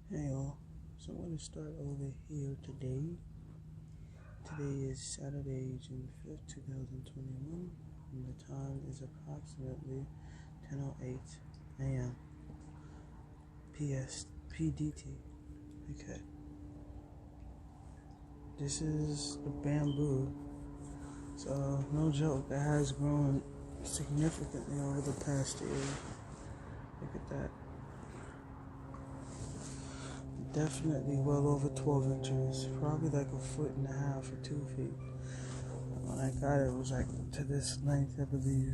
Hey all, so I'm going to start over here today. Today is Saturday, June 5th, 2021, and the time is approximately 10:08 a.m. PS PDT. Okay, this is the bamboo. So, no joke, it has grown significantly over the past year. Look at that. Definitely well over 12 inches, probably like a foot and a half or 2 feet. When I got it, it was like to this length, I believe,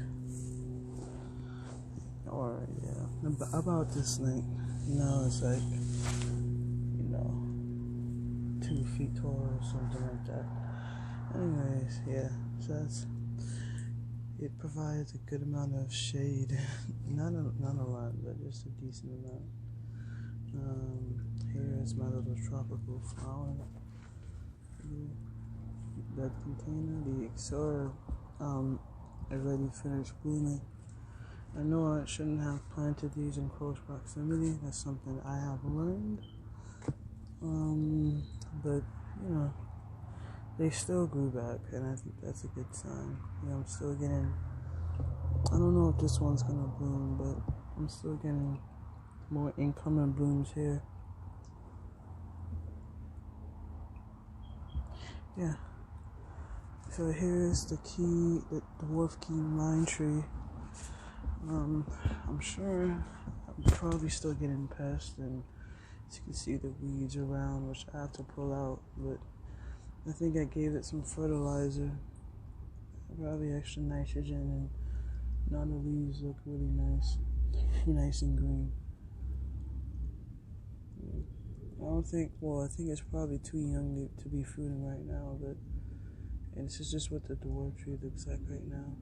or yeah, about this length. Now it's like, 2 feet tall or something like that. Anyways, yeah, so it provides a good amount of shade, not a lot, but just a decent amount. Here is my little tropical flower. That container, the Exora, already finished blooming. I know I shouldn't have planted these in close proximity. That's something I have learned. But they still grew back, and I think that's a good sign. I'm still getting. I don't know if this one's gonna bloom, but I'm still getting more incoming blooms here. Yeah. So here's the dwarf key lime tree. I'm sure I'm probably still getting pests, and as you can see the weeds around, which I have to pull out, but I think I gave it some fertilizer, probably extra nitrogen, and now the leaves look really nice, nice and green. I think it's probably too young to be fruiting right now, but and this is just what the dwarf tree looks like right now.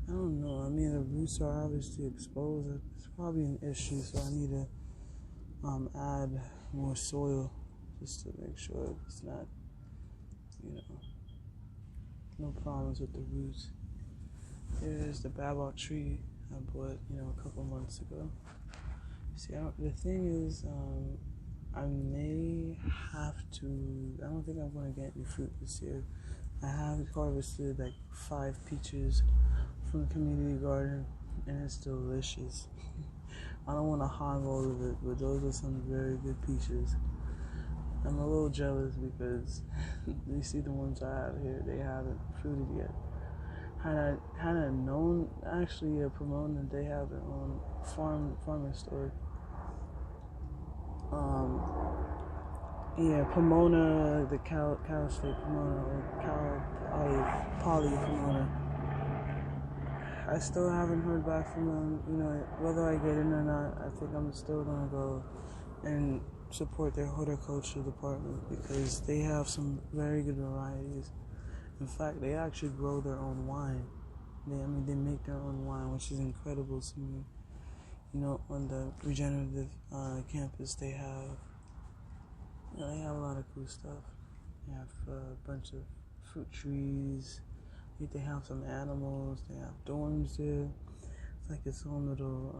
I don't know. I mean, the roots are obviously exposed. It's probably an issue, so I need to add more soil just to make sure it's not, no problems with the roots. Here's the baobab tree I bought, a couple months ago. See, the thing is, I may have to. I don't think I'm going to get any fruit this year. I have harvested like 5 peaches from the community garden, and it's delicious. I don't want to hog all of it, but those are some very good peaches. I'm a little jealous because you see the ones I have here, they haven't fruited yet. Had I known, actually, Pomona, they have their own farmer store. Pomona, the Cal State Pomona, or Cal Poly Pomona. I still haven't heard back from them. Whether I get in or not, I think I'm still gonna go and support their horticulture department because they have some very good varieties. In fact, they actually grow their own wine. They make their own wine, which is incredible to me. On the regenerative campus, they have a lot of cool stuff. They have a bunch of fruit trees. They have some animals. They have dorms there. It's like its own little.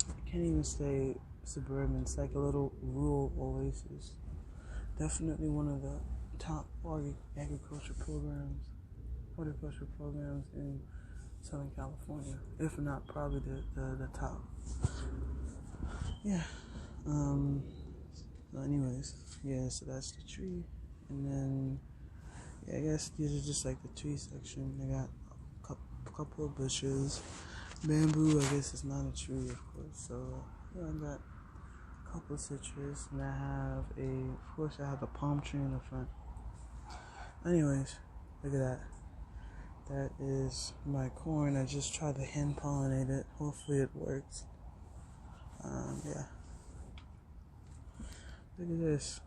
I can't even say suburban. It's like a little rural oasis. Definitely one of the top horticulture programs in Southern California, if not probably the top. Yeah. So anyways, so that's the tree, and then I guess these are just like the tree section. They got a couple of bushes, bamboo. I guess it's not a tree, of course. So I got a couple of citrus, and I have a palm tree in the front. Anyways, look at that. That is my corn. I just tried to hand pollinate it. Hopefully it works. Yeah. Look at this.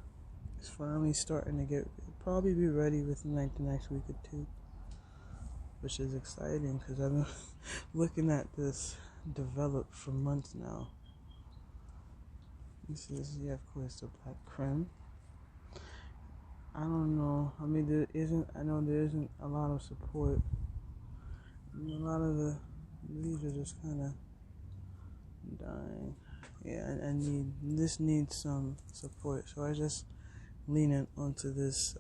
It's finally starting to probably be ready within like the next week or two. Which is exciting because I've been looking at this develop for months now. This is, of course, the black creme. I don't know. I mean, there isn't a lot of support. A lot of the leaves are just kind of dying. yeah, I need, this needs some support. So I just lean it onto this,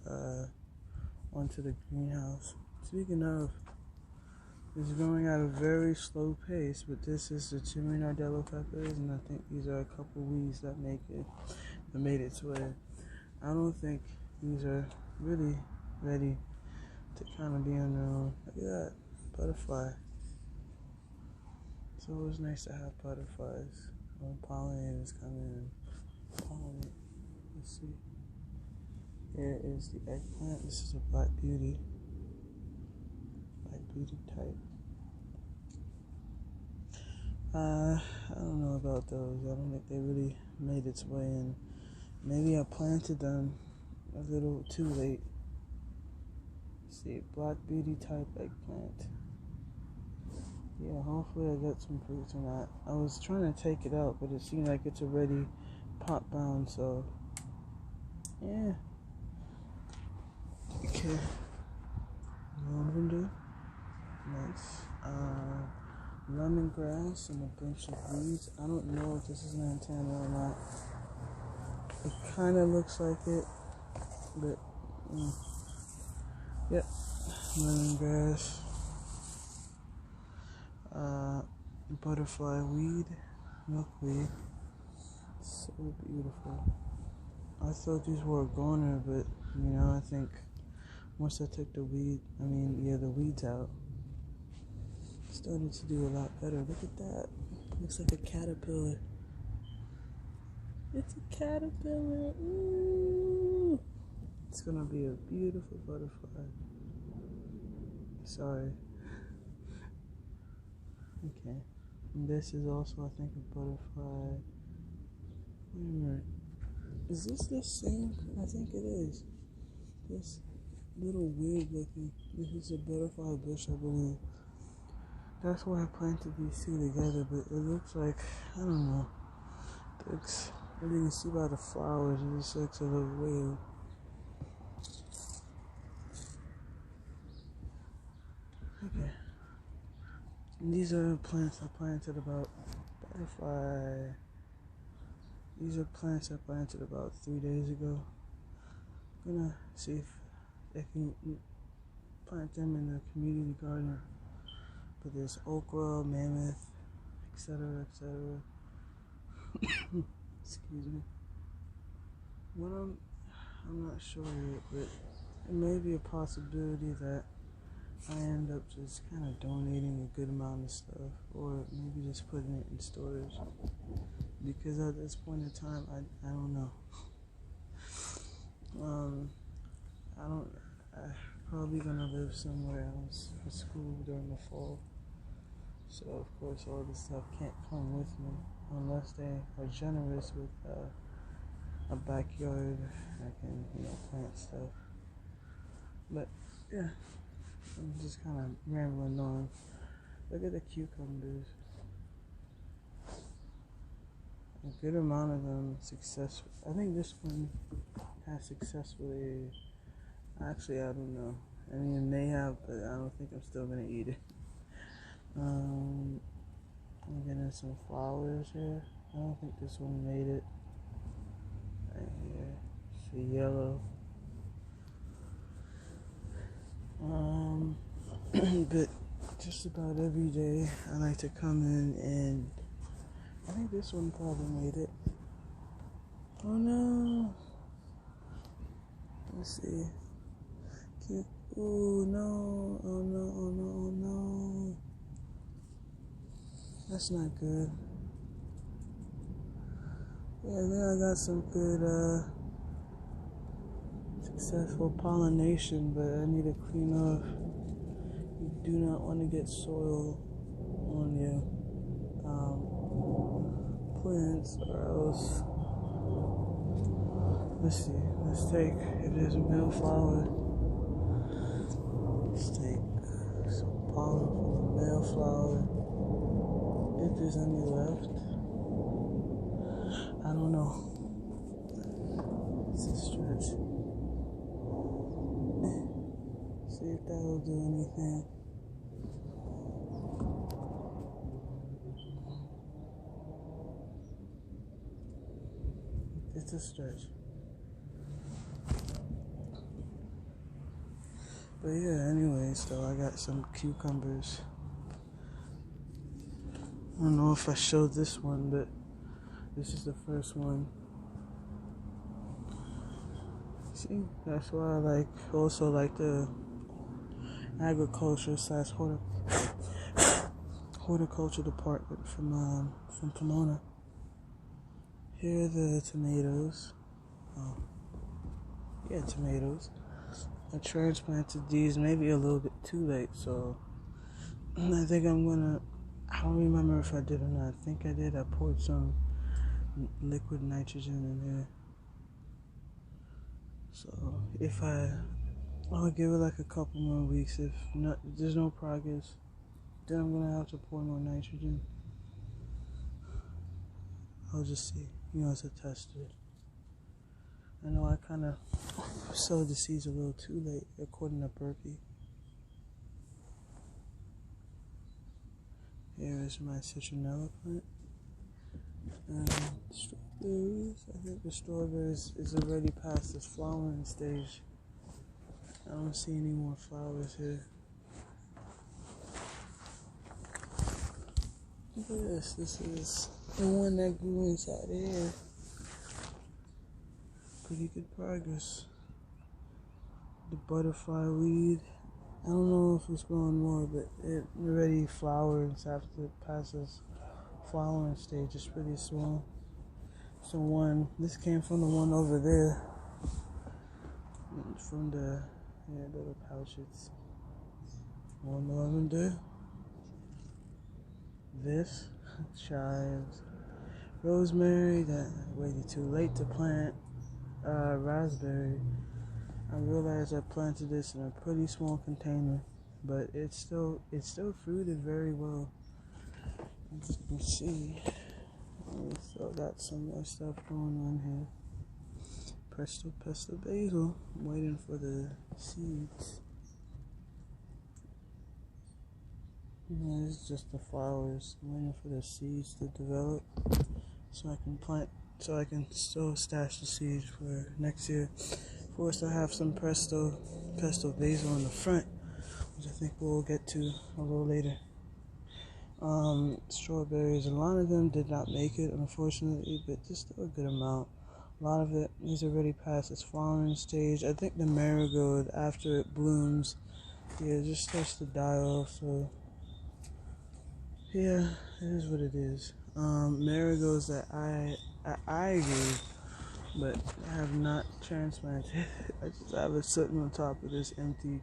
onto the greenhouse. Speaking of, it's growing at a very slow pace, but this is the cherry nardello peppers, and I think these are a couple weeds that made it to it. I don't think these are really ready to kind of be on their own. Look at that butterfly. It's always nice to have butterflies when pollinators come in and pollinate. Let's see. Here is the eggplant. This is a black beauty type. I don't know about those. I don't think they really made its way in. Maybe I planted them a little too late. Let's see, black beauty type eggplant. Yeah, hopefully I get some fruits from that. I was trying to take it out, but it seemed like it's already pot bound, so yeah. Okay. Lavender. Nice. Lemongrass and a bunch of weeds. I don't know if this is lantana or not. It kind of looks like it, but yep. Lemongrass. Butterfly weed, milkweed. So beautiful. I thought these were a goner, but I think once I took the weeds out, it started to do a lot better. Look at that. Looks like a caterpillar. It's a caterpillar. Ooh. It's gonna be a beautiful butterfly. Sorry. Okay. And this is also, I think, a butterfly. Wait a minute. Is this the same? I think it is. This little weird looking. This is a butterfly bush, I believe. That's why I planted these two together, but it looks like, I don't know. As you can see by the flowers, it just looks a little weird. Okay. And these are plants I planted about butterfly. These are plants I planted about 3 days ago. I'm gonna see if I can plant them in the community garden. But there's okra, mammoth, etc., etc. Excuse me. I'm not sure yet, but it may be a possibility that I end up just kind of donating a good amount of stuff, or maybe just putting it in storage. Because at this point in time, I don't know. I'm probably gonna live somewhere else for school during the fall. So of course all this stuff can't come with me unless they are generous with a backyard. I can plant stuff. But yeah, I'm just kind of rambling on. Look at the cucumbers. A good amount of them successful. I think this one has successfully. Actually, I don't know. I mean, it may have, but I don't think I'm still gonna eat it. I'm getting some flowers here. I don't think this one made it. Right here, it's a yellow. But just about every day, I like to come in and I think this one probably made it. Oh no! Let's see. Oh no! Oh no! Oh no! Oh no! That's not good. Yeah, then I got some good successful pollination, but I need to clean off. You do not want to get soil on your plants, or else. Let's see. Let's take, if there's a male flower, let's take some pollen from the male flower. If there's any left, I don't know. It's a stretch. See if that will do anything. It's a stretch. But yeah, anyways, though, I got some cucumbers. I don't know if I showed this one, but this is the first one. See, that's why I also like the agriculture slash horticulture department from Pomona. Here are the tomatoes. Oh, yeah, tomatoes. I transplanted these maybe a little bit too late, so I think I don't remember if I did or not. I think I did. I poured some liquid nitrogen in here. So I'll give it like a couple more weeks. If there's no progress, then I'm gonna have to pour more nitrogen. I'll just see. It's a tester. I know I kind of sowed the seeds a little too late, according to Burpee. Here is my citronella plant. Strawberries. I think the strawberries is already past this flowering stage. I don't see any more flowers here. Look at this. This is the one that grew inside here. Pretty good progress. The butterfly weed. I don't know if it's growing more, but it already flowers after it passes flowering stage. It's pretty small. So this came from the one over there. From the little pouches. More lavender. This, chives, rosemary that I waited too late to plant. Raspberry. I realized I planted this in a pretty small container, but it still fruited very well. As you can see, we still got some more stuff going on here. Presto pesto basil. I'm waiting for the seeds. It's just the flowers. I'm waiting for the seeds to develop so I can still stash the seeds for next year. Of course, I have some pesto basil in the front, which I think we'll get to a little later. Strawberries, a lot of them did not make it, unfortunately, but there's still a good amount. A lot of it is already past its flowering stage. I think the marigold, after it blooms, it just starts to die off, so yeah, it is what it is. Marigolds that I agree, but I have not transplanted. I just have it sitting on top of this empty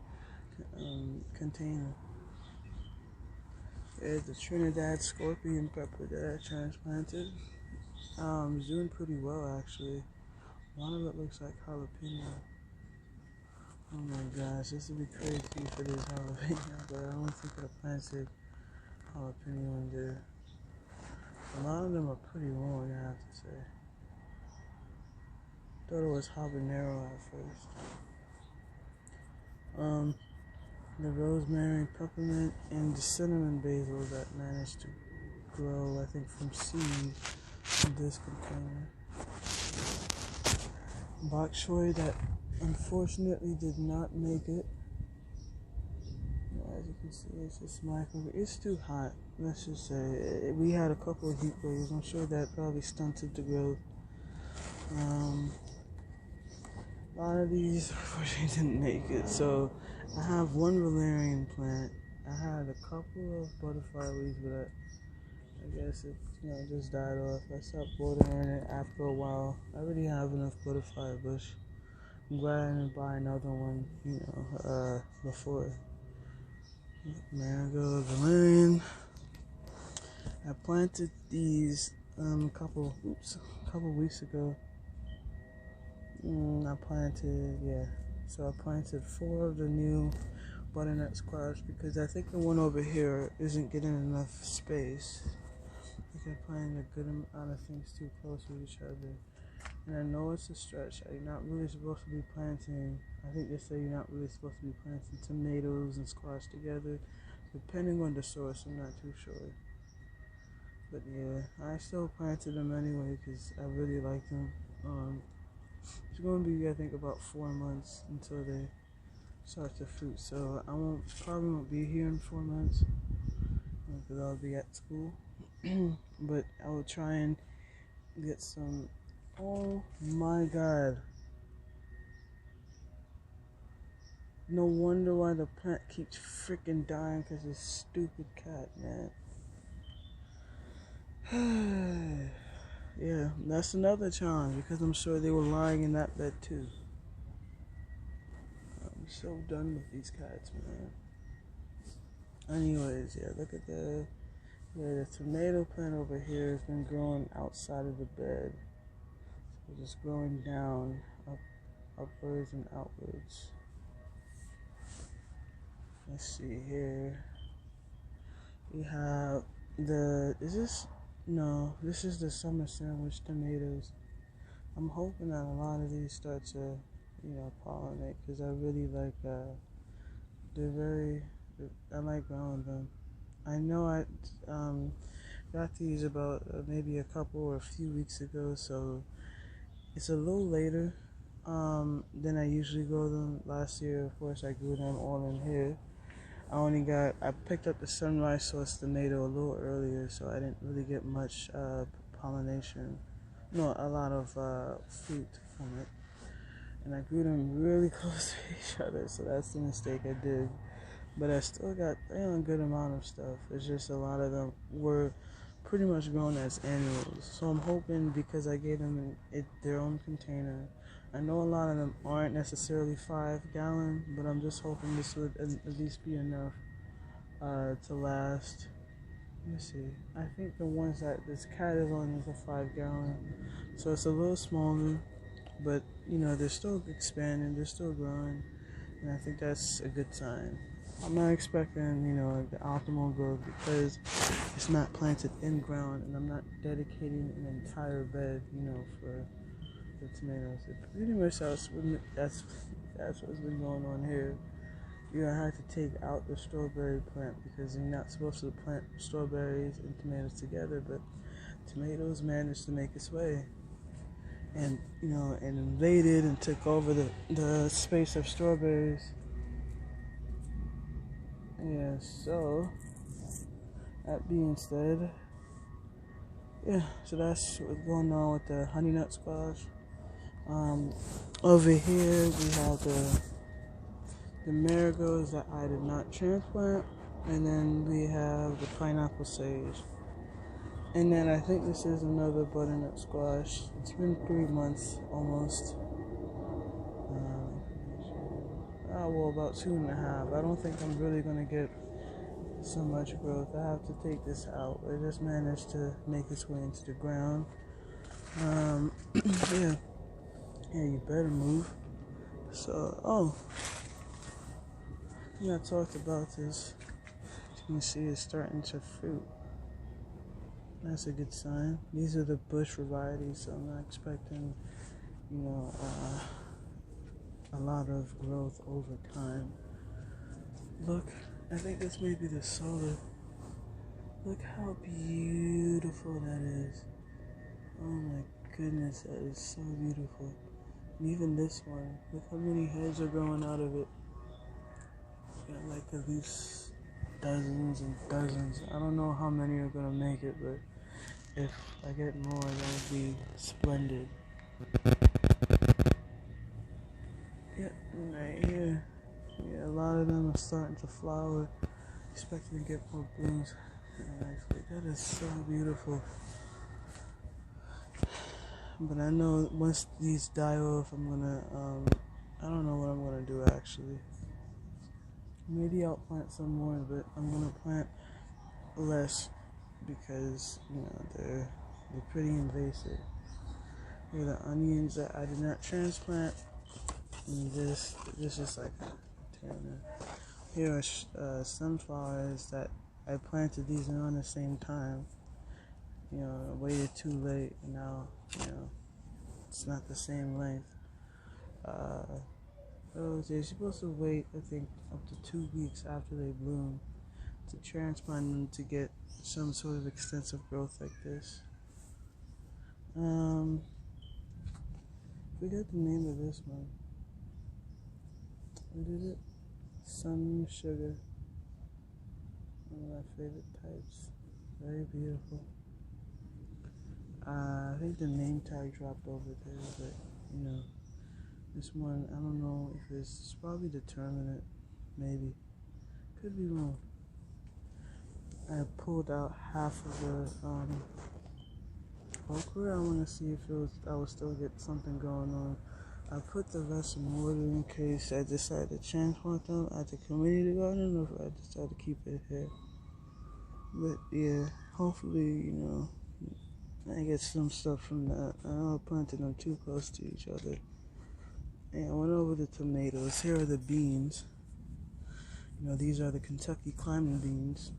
container. There's the Trinidad scorpion pepper that I transplanted. It's doing pretty well, actually. A lot of it looks like jalapeno. Oh my gosh, this would be crazy for this jalapeno, but I don't think I planted jalapeno in there. A lot of them are pretty long, I have to say. Thought it was habanero at first. The rosemary, peppermint, and the cinnamon basil that managed to grow, I think, from seed in this container. Bok choy that unfortunately did not make it. As you can see, it's just it's too hot. Let's just say we had a couple of heat waves. I'm sure that probably stunted the growth. A lot of these unfortunately didn't make it. So I have one valerian plant. I had a couple of butterfly leaves, but I guess it just died off. I stopped watering it after a while. I already have enough butterfly bush. I'm glad I didn't buy another one, before. Marigold, valerian. I planted these a couple weeks ago. I planted 4 of the new butternut squash because I think the one over here isn't getting enough space. I think I planted a good amount of things too close to each other. And I know it's a stretch. You're not really supposed to be planting, I think they say you're not really supposed to be planting tomatoes and squash together. Depending on the source, I'm not too sure. But yeah, I still planted them anyway because I really like them. It's going to be, I think, about 4 months until they start to fruit. So I probably won't be here in 4 months because I'll be at school. But I will try and get some. Oh my God! No wonder why the plant keeps freaking dying because this stupid cat, man. Yeah, that's another challenge because I'm sure they were lying in that bed too. I'm so done with these cats, man. Anyways, yeah, look at the tomato plant over here has been growing outside of the bed. So just growing down, upwards and outwards. Let's see here. We have this is the summer sandwich tomatoes. I'm hoping that a lot of these start to, pollinate because I really like, I like growing them. I know I got these about maybe a couple or a few weeks ago, so it's a little later than I usually grow them. Last year, of course, I grew them all in here. I picked up the Sunrise Sauce tomato a little earlier, so I didn't really get much pollination. No, a lot of fruit from it. And I grew them really close to each other, so that's the mistake I did. But I still got a good amount of stuff. It's just a lot of them were pretty much grown as annuals. So I'm hoping because I gave them their own container. I know a lot of them aren't necessarily 5-gallon, but I'm just hoping this would at least be enough to last. Let me see. I think the ones that this cat is on is a 5-gallon, so it's a little smaller, but they're still expanding, they're still growing, and I think that's a good sign. I'm not expecting the optimal growth because it's not planted in ground, and I'm not dedicating an entire bed for the tomatoes. It pretty much that's what's been going on here. I had to take out the strawberry plant because you're not supposed to plant strawberries and tomatoes together, but tomatoes managed to make its way and and invaded and took over the space of strawberries. Yeah, so that being said, so that's what's going on with the honey nut squash. Over here we have the marigolds that I did not transplant, and then we have the pineapple sage, and then I think this is another butternut squash. It's been 3 months almost. Well, about 2.5. I don't think I'm really gonna get so much growth. I have to take this out. It just managed to make its way into the ground. Yeah, you better move. So, I talked about this. As you can see, it's starting to fruit. That's a good sign. These are the bush varieties, so I'm not expecting, a lot of growth over time. Look, I think this may be the solar. Look how beautiful that is. Oh my goodness, that is so beautiful. And even this one, look how many heads are growing out of it. Got like at least dozens and dozens. I don't know how many are gonna make it, but if I get more, that would be splendid. Yeah, right here. Yeah, a lot of them are starting to flower. Expecting to get more blooms. Actually, that is so beautiful. But I know once these die off, I'm gonna, I don't know what I'm gonna do actually. Maybe I'll plant some more, but I'm gonna plant less because, they're pretty invasive. Here are the onions that I did not transplant. And this is like a container. Here are sunflowers that I planted these around the same time. Waited too late, and now, it's not the same length. They're supposed to wait, I think, up to 2 weeks after they bloom to transplant them to get some sort of extensive growth like this. forget the name of this one. What is it? Sun Sugar. One of my favorite types. Very beautiful. I think the name tag dropped over there, but you know, this one, I don't know if it's probably determinate. Maybe. Could be wrong. I pulled out half of the okra. I want to see if I will still get something going on. I put the rest in order in case I decide to transplant them at the community garden, or if I decide to keep it here. But yeah, hopefully, I get some stuff from that. I know I planted them too close to each other. And I went over the tomatoes. Here are the beans. These are the Kentucky climbing beans.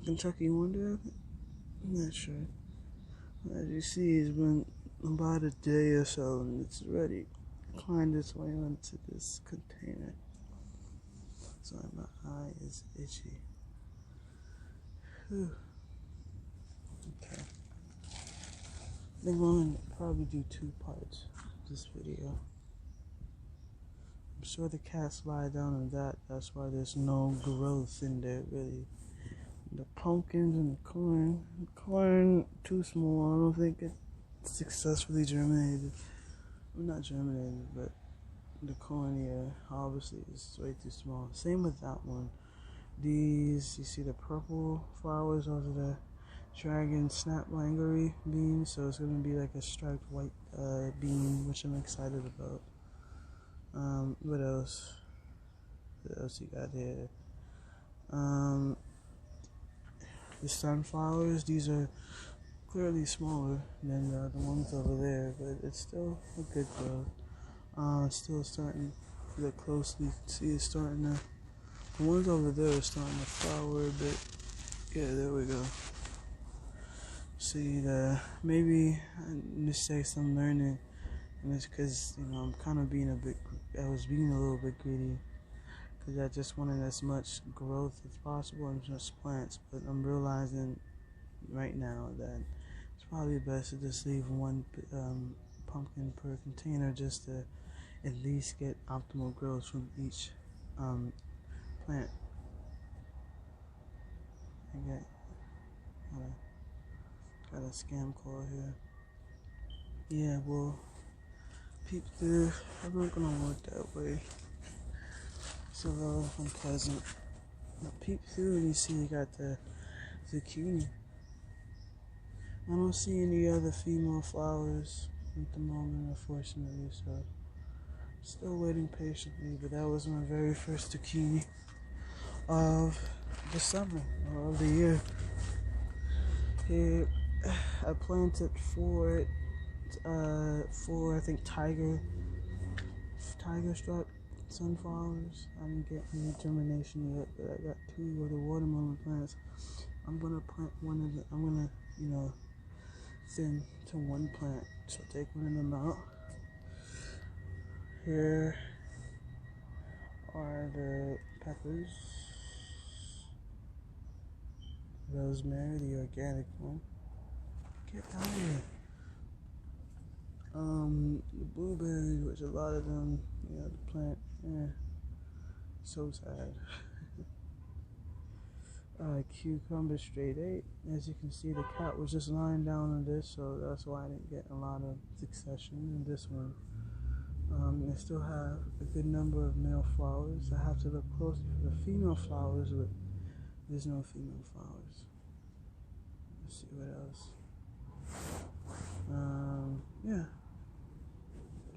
Kentucky Wonder? I'm not sure. As you see, it's been about a day or so, and it's ready. Climbed its way onto this container. So my eye is itchy. Whew. Okay. I think I'm going to probably do 2 parts of this video. I'm sure the cats lie down on that. That's why there's no growth in there, really. The pumpkins and the corn. The corn, too small. I don't think it successfully germinated. Well, not germinated, but the corn, yeah, obviously is way too small. Same with that one. These, you see the purple flowers, those are the dragon snaplangery beans. So it's going to be like a striped white bean, which I'm excited about. What else? What else you got here? The sunflowers, these are clearly smaller than the ones over there, but it's still a good growth. It's still starting to look closely. See, it's starting to. The ones over there are starting to flower a bit. Yeah, there we go. See, maybe mistakes I'm learning, and it's because I'm kind of being I was being a little bit greedy. Because I just wanted as much growth as possible in just plants, but I'm realizing right now that it's probably best to just leave one pumpkin per container just to at least get optimal growth from each plant. I got a scam call here. Yeah, well, peep through. I'm not gonna work that way. It's a little unpleasant. Now peep through and you see you got the zucchini. I don't see any other female flowers at the moment, unfortunately, so still waiting patiently. But that was my very first zucchini of the summer, or of the year. Here, I planted four I think tiger stripe sunflowers. I didn't get any germination yet, but I got 2 of the watermelon plants. I'm gonna plant one of them. I'm gonna, thin to 1 plant. So take one of them out. Here are the peppers. Rosemary, the organic one. Get out of here. The blueberries, which a lot of them, the plant, so sad. Cucumber straight 8. As you can see, the cat was just lying down on this, so that's why I didn't get a lot of succession in this one. I still have a good number of male flowers. I have to look closely for the female flowers, but there's no female flowers. Let's see what else. Yeah.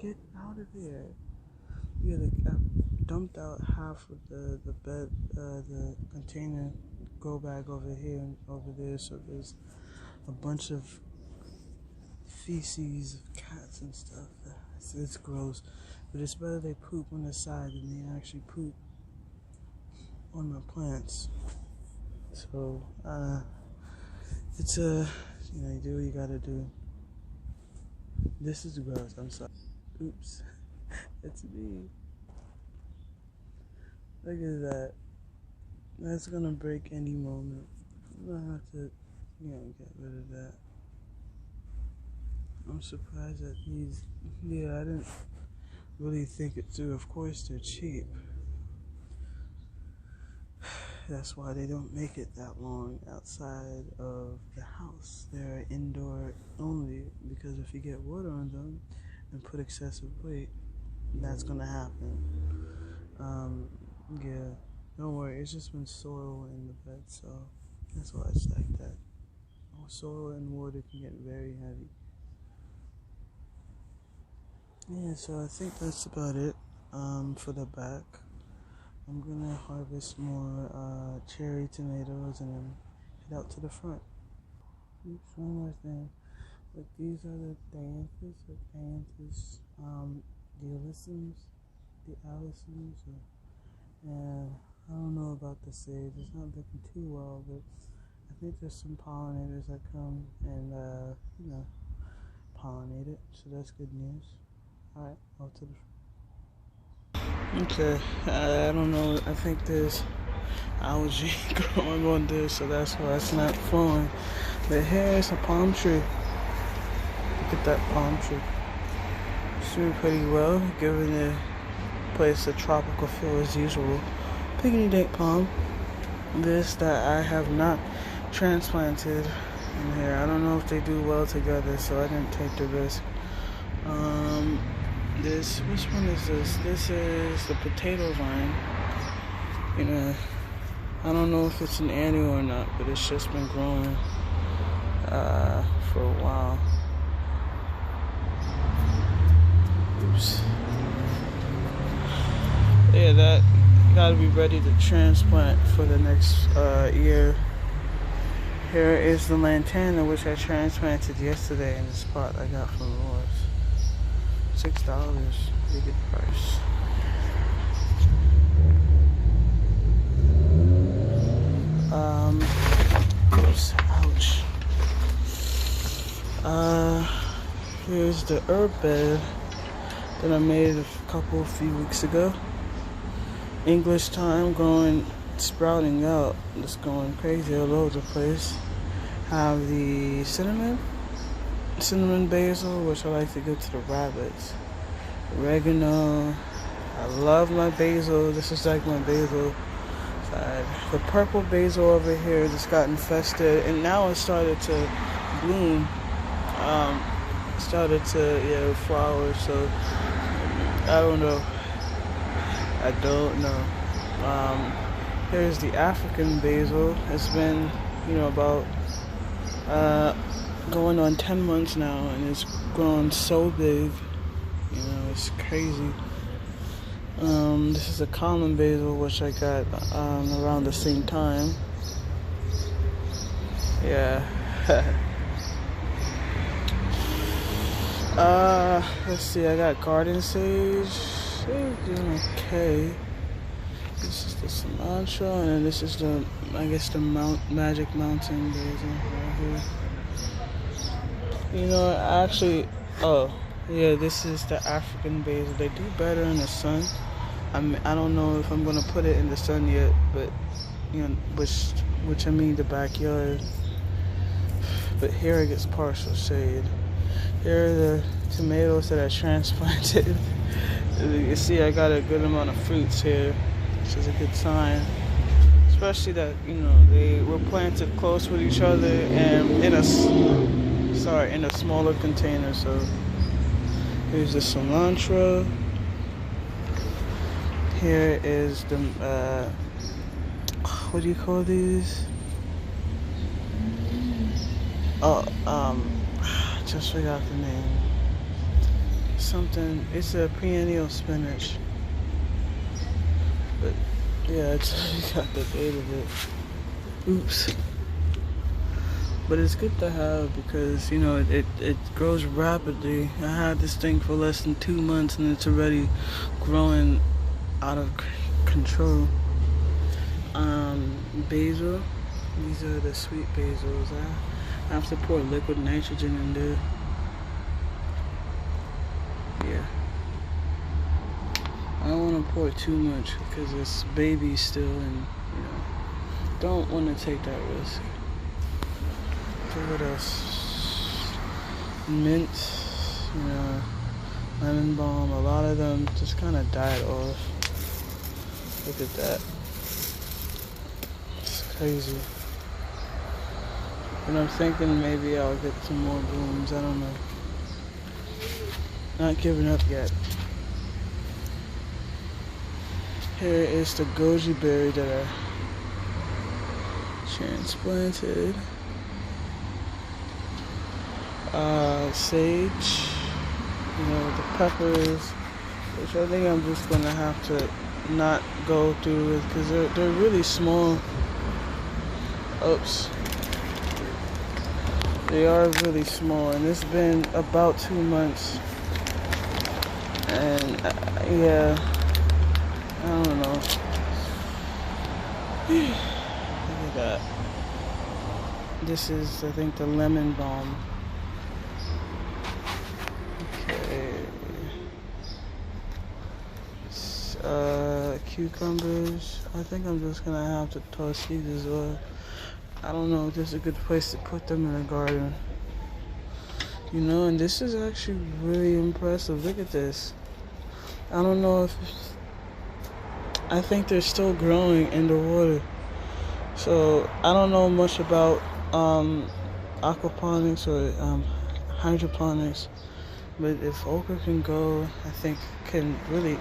Get out of there. Yeah, I dumped out half of the bed, the container go bag over here and over there, so there's a bunch of feces of cats and stuff. It's gross, but it's better they poop on the side than they actually poop on my plants. So, it's you do what you gotta do. This is gross, I'm sorry. Oops. It's me. Look at that. That's gonna break any moment. I'm gonna have to, get rid of that. I'm surprised that these, yeah, I didn't really think it through. Of course, they're cheap. That's why they don't make it that long outside of the house. They're indoor only because if you get water on them and put excessive weight, that's gonna happen. Yeah, don't worry. It's just been soil in the bed, so that's why it's like that. Soil and water can get very heavy. Yeah, so I think that's about it for the back. I'm gonna harvest more cherry tomatoes and then head out to the front. Oops, one more thing. But these are the dianthus, the alyssums, and I don't know about the sage. It's not looking too well, but I think there's some pollinators that come and pollinate it, so that's good news. Alright, off to the front. Okay, I don't know, I think there's algae growing on this, so that's why it's not flowing. But here's a palm tree. Look at that palm tree. It's doing pretty well, giving the place a tropical feel as usual. Pygmy date palm. This that I have not transplanted in here. I don't know if they do well together, so I didn't take the risk. Which one is this? This is the potato vine. I don't know if it's an annual or not, but it's just been growing for a while. Oops. Yeah, that gotta be ready to transplant for the next year. Here is the lantana, which I transplanted yesterday in the spot I got from Ross. $6, pretty good price. Oops, ouch. Here's the herb bed that I made a few weeks ago. English thyme sprouting out, just going crazy all over the place. Have the cinnamon basil, which I like to give to the rabbits. Oregano. I love my basil. This is like my basil side. The purple basil over here just got infested, and now it started to bloom. Started to flower. So I don't know. Here's the African basil. It's been, about going on 10 months now, and it's grown so big. It's crazy. This is a common basil, which I got around the same time. Yeah. Let's see. I got garden sage. They're doing okay. This is the cilantro, and then this is the Magic Mountain basil right here. This is the African basil. They do better in the sun. I don't know if I'm gonna put it in the sun yet, but which I mean the backyard. But here it gets partial shade. Here are the tomatoes that I transplanted. As you can see, I got a good amount of fruits here, which is a good sign. Especially that, they were planted close with each other and in a smaller container. So here's the cilantro. Here is the, what do you call these? Just forgot the name. It's a perennial spinach. But yeah, I got the date of it. Oops. But it's good to have because, it grows rapidly. I had this thing for less than 2 months and it's already growing out of control. Basil. These are the sweet basils. I have to pour liquid nitrogen in there. Yeah. I don't want to pour too much because it's baby still, and don't want to take that risk. Okay, what else? mint, you know, lemon balm. A lot of them just kind of died off. Look at that. It's crazy. And I'm thinking maybe I'll get some more blooms. I don't know. Not giving up yet. Here is the goji berry that I transplanted. Sage, you know, the peppers, which I think I'm just gonna have to not go through with because they're really small. Oops. They are really small, and it's been about 2 months. And yeah, I don't know. Look at that. This is, I think, the lemon balm. Okay. Cucumbers. I think I'm just gonna have to toss these as well. I don't know if this is a good place to put them in a garden. You know, and this is actually really impressive. Look at this. I don't know if... I think they're still growing in the water. So, I don't know much about aquaponics or hydroponics. But if okra can go, I think can really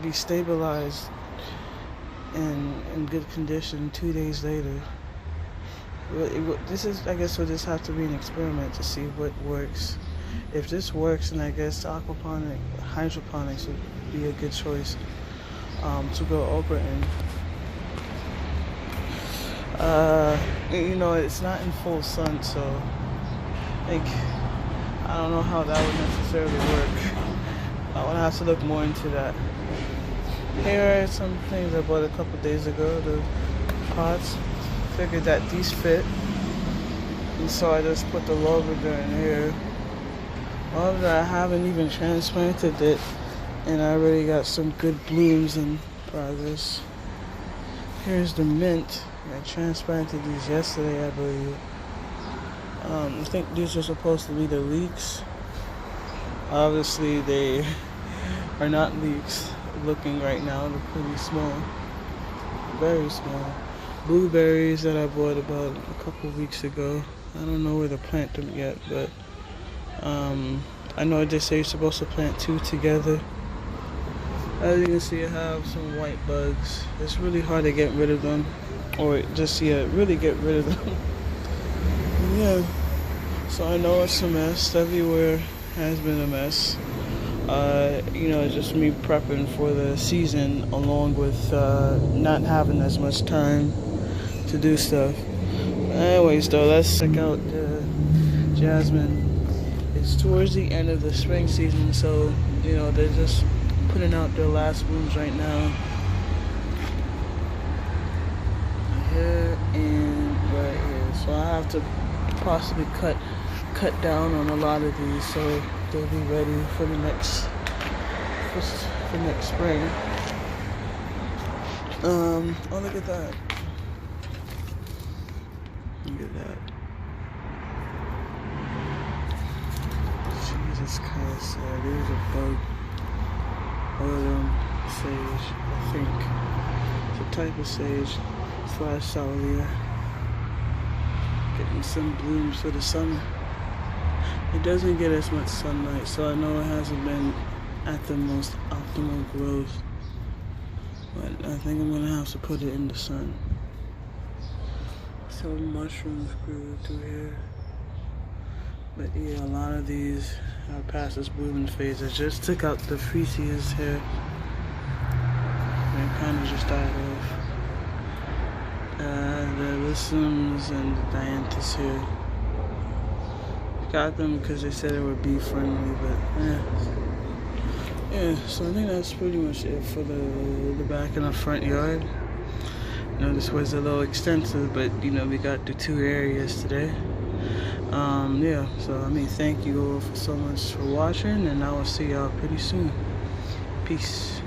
be stabilized in good condition 2 days later. This is, I guess, will just have to be an experiment to see what works. If this works, then I guess hydroponics would be a good choice to grow okra in. You know, it's not in full sun, so I don't know how that would necessarily work. I would have to look more into that. Here are some things I bought a couple days ago, the pots. Figured that these fit, and so I just put the lavender in here. However, I haven't even transplanted it, and I already got some good blooms in progress. Here's the mint. I transplanted these yesterday, I believe. I think these are supposed to be the leeks. Obviously, they are not leeks looking right now. They're pretty small, very small. Blueberries that I bought about a couple weeks ago. I don't know where to plant them yet, but I know they say you're supposed to plant 2 together. As you can see, I have some white bugs. It's really hard to get rid of them, or just really get rid of them. Yeah, so I know it's a mess. Everywhere has been a mess. You know, just me prepping for the season, along with not having as much time to do stuff. Anyways, though, let's check out the jasmine. It's towards the end of the spring season, so you know they're just putting out their last blooms right now. Here and right here, so I have to possibly cut down on a lot of these, so they'll be ready for the next spring. Oh, look at that. Look at that. Jesus Christ, there's a bug. Sage, I think. It's a type of sage / salvia. Getting some blooms for the summer. It doesn't get as much sunlight, so I know it hasn't been at the most optimal growth. But I think I'm gonna have to put it in the sun. Some mushrooms grew through here. But yeah, a lot of these are past this blooming phase. I just took out the freesias here. And it kind of just died off. The lissums and the dianthus here. Got them because they said they were bee friendly, but yeah, so I think that's pretty much it for the back and the front yard. You know, this was a little extensive, but you know, we got the 2 areas today. Yeah, so I mean, thank you all so much for watching, and I will see y'all pretty soon. Peace.